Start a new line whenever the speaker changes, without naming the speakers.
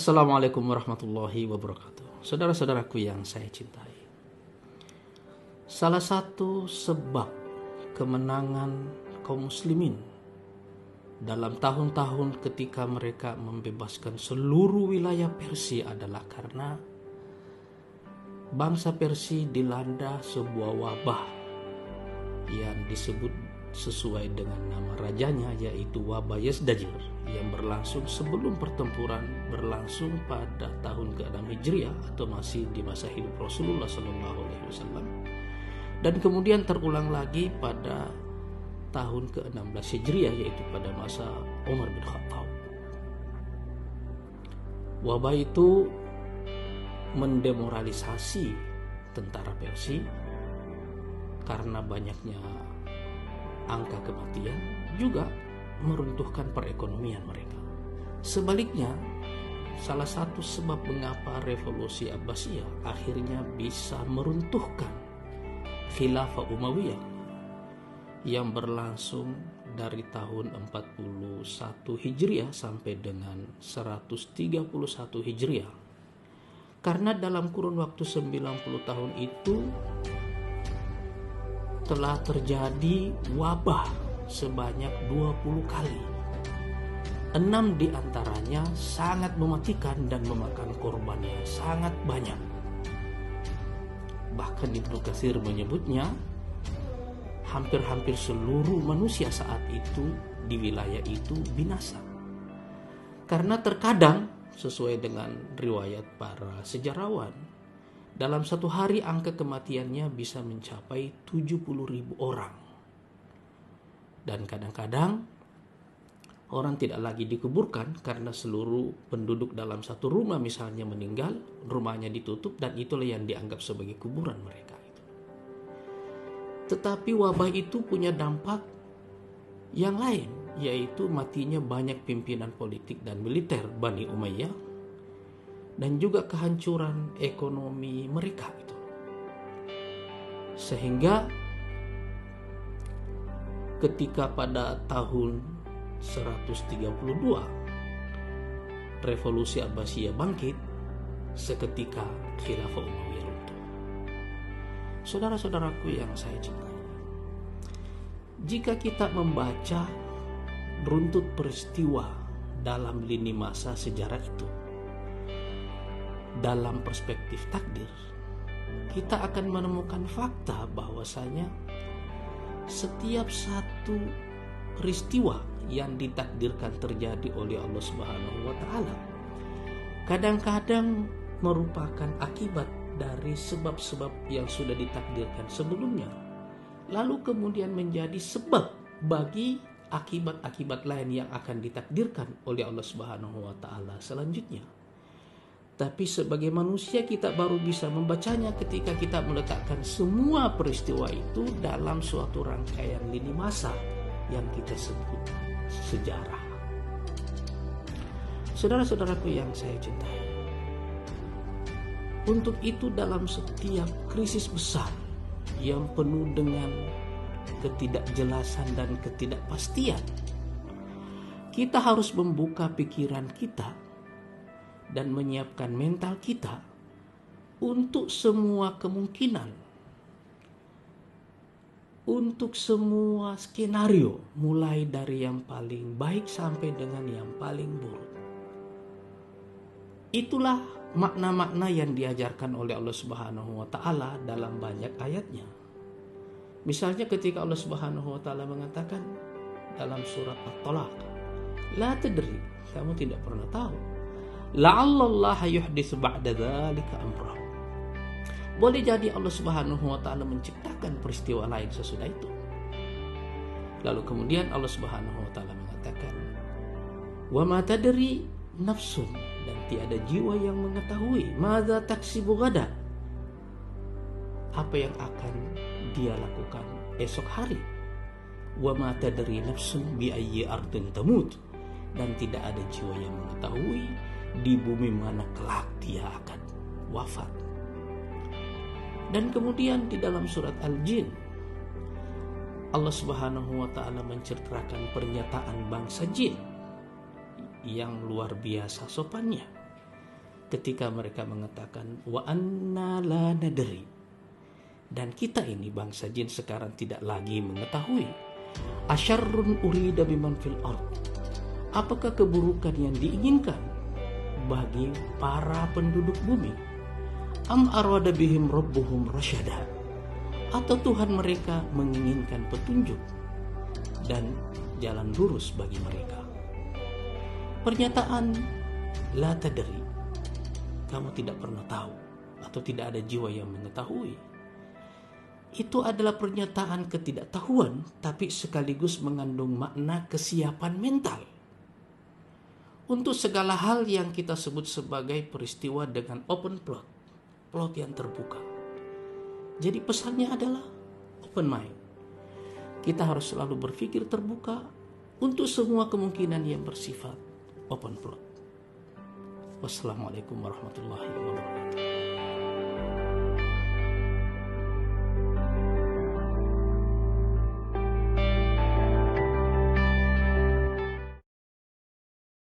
Assalamualaikum warahmatullahi wabarakatuh. Saudara-saudaraku yang saya cintai, salah satu sebab kemenangan kaum muslimin dalam tahun-tahun ketika mereka membebaskan seluruh wilayah Persia adalah karena bangsa Persia dilanda sebuah wabah yang disebut sesuai dengan nama rajanya, yaitu wabah Yazdajir, yang berlangsung sebelum pertempuran berlangsung pada tahun ke-6 Hijriah atau masih di masa hidup Rasulullah SAW, dan kemudian terulang lagi pada tahun ke-16 Hijriah, yaitu pada masa Umar bin Khattab. Wabah itu mendemoralisasi tentara Persia karena banyaknya angka kematian, juga meruntuhkan perekonomian mereka. Sebaliknya, salah satu sebab mengapa revolusi Abbasiyah akhirnya bisa meruntuhkan Khilafah Umayyah yang berlangsung dari tahun 41 Hijriah sampai dengan 131 Hijriah. Karena dalam kurun waktu 90 tahun itu telah terjadi wabah sebanyak 20 kali. 6 diantaranya sangat mematikan dan memakan korbannya sangat banyak. Bahkan Ibnu Katsir menyebutnya hampir-hampir seluruh manusia saat itu di wilayah itu binasa. Karena terkadang sesuai dengan riwayat para sejarawan, dalam satu hari angka kematiannya bisa mencapai 70.000 orang. Dan kadang-kadang orang tidak lagi dikuburkan karena seluruh penduduk dalam satu rumah misalnya meninggal, rumahnya ditutup, dan itulah yang dianggap sebagai kuburan mereka. Tetapi wabah itu punya dampak yang lain, yaitu matinya banyak pimpinan politik dan militer Bani Umayyah, dan juga kehancuran ekonomi mereka itu. Sehingga ketika pada tahun 132 revolusi Abbasiyah bangkit, seketika Khilafah Umayyah runtuh. Saudara-saudaraku yang saya cintai, jika kita membaca runtut peristiwa dalam lini masa sejarah itu dalam perspektif takdir, kita akan menemukan fakta bahwasanya setiap satu peristiwa yang ditakdirkan terjadi oleh Allah Subhanahu wa taala kadang-kadang merupakan akibat dari sebab-sebab yang sudah ditakdirkan sebelumnya, lalu kemudian menjadi sebab bagi akibat-akibat lain yang akan ditakdirkan oleh Allah Subhanahu wa taala selanjutnya. Tapi sebagai manusia kita baru bisa membacanya ketika kita meletakkan semua peristiwa itu dalam suatu rangkaian lini masa yang kita sebut sejarah. Saudara-saudaraku yang saya cintai, untuk itu dalam setiap krisis besar yang penuh dengan ketidakjelasan dan ketidakpastian, kita harus membuka pikiran kita dan menyiapkan mental kita untuk semua kemungkinan, untuk semua skenario, mulai dari yang paling baik sampai dengan yang paling buruk. Itulah makna-makna yang diajarkan oleh Allah Subhanahu wa taala dalam banyak ayatnya. Misalnya ketika Allah Subhanahu wa taala mengatakan dalam surat At-Talaq, la tadri, kamu tidak pernah tahu, la'allallaha yuhditsu ba'da dzalika amra. Boleh jadi Allah Subhanahu wa taala menciptakan peristiwa lain sesudah itu. Lalu kemudian Allah Subhanahu wa taala mengatakan, wa ma tadri nafsun, dan tiada jiwa yang mengetahui madza taksibu gada, apa yang akan dia lakukan esok hari. Wa ma tadri nafsun bi ayyi ardin tamut, dan tidak ada jiwa yang mengetahui di bumi mana kelak dia akan wafat. Dan kemudian di dalam surat Al-Jin, Allah Subhanahu wa taala menceritakan pernyataan bangsa jin yang luar biasa sopannya. ketika mereka mengatakan wa anna la nadri, dan kita ini bangsa jin sekarang tidak lagi mengetahui, asyarrun urida biman fil ard, apakah keburukan yang diinginkan bagi para penduduk bumi, am arada bihim rabbuhum rasyada, atau Tuhan mereka menginginkan petunjuk dan jalan lurus bagi mereka. Pernyataan la tadri, kamu tidak pernah tahu atau tidak ada jiwa yang mengetahui, itu adalah pernyataan ketidaktahuan, tapi sekaligus mengandung makna kesiapan mental untuk segala hal yang kita sebut sebagai peristiwa dengan open plot yang terbuka. Jadi pesannya adalah open mind. Kita harus selalu berpikir terbuka untuk semua kemungkinan yang bersifat open plot. Wassalamualaikum warahmatullahi wabarakatuh.